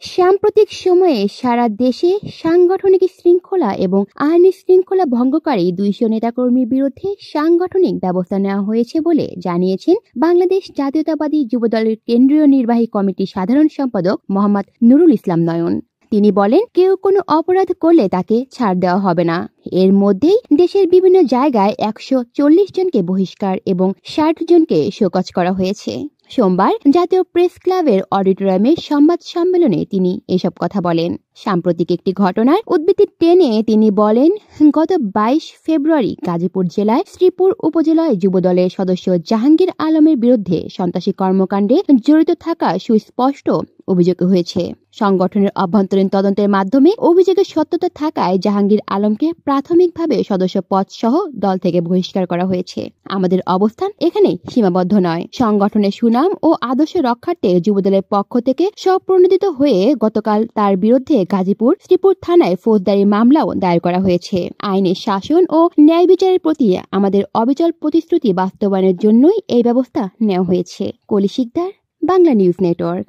সাম্প্রতিক সময়ে সারা দেশে সাংগঠনিক শৃঙ্খলা এবং আইন শৃঙ্খলা ভঙ্গকারী 200 নেতাকর্মীর বিরুদ্ধে সাংগঠনিক ব্যবস্থা নেওয়া হয়েছে বলে জানিয়েছেন বাংলাদেশ জাতীয়তাবাদী যুবদলের কেন্দ্রীয় নির্বাহী কমিটির সাধারণ সম্পাদক মোহাম্মদ নুরুল ইসলাম নয়ন। তিনি বলেন, কেউ কোনো অপরাধ করলে তাকে ছাড় দেওয়া হবে না। এর মধ্যেই দেশের বিভিন্ন জায়গায় 140 জনকে বহিষ্কার এবং 60 জনকে শোকজ করা হয়েছে। সোমবার জাতীয় প্রেস ক্লাবের অডিটোরিয়ামে সংবাদ সম্মেলনে তিনি এসব কথা বলেন। সাম্প্রতিক একটি ঘটনার উদ্ধৃতি টেনে তিনি বলেন, গত 22 ফেব্রুয়ারি গাজীপুর জেলায় শ্রীপুর উপজেলায় যুবদলের সদস্য জাহাঙ্গীর আলমের বিরুদ্ধে সন্ত্রাসী কর্মকাণ্ডে জড়িত থাকা সুস্পষ্ট অভিযোগ হয়েছে। সংগঠনের অভ্যন্তরীণ তদন্তের মাধ্যমে অভিযোগের সত্যতা থাকায় জাহাঙ্গীর আলমকে প্রাথমিকভাবে সদস্য পদ সহ দল থেকে বহিষ্কার করা হয়েছে। আমাদের অবস্থান এখানে সীমাবদ্ধ নয়। সংগঠনের সুনাম ও আদর্শ রক্ষার্থে যুবদলের পক্ষ থেকে স্বপ্রণোদিত হয়ে গতকাল তার বিরুদ্ধে গাজীপুর শ্রীপুর থানায় ফৌজদারি মামলাও দায়ের করা হয়েছে। আইনের শাসন ও ন্যায় বিচারের প্রতি আমাদের অবিচল প্রতিশ্রুতি বাস্তবায়নের জন্যই এই ব্যবস্থা নেওয়া হয়েছে। কলি শিকদার, বাংলা নিউজ নেটওয়ার্ক।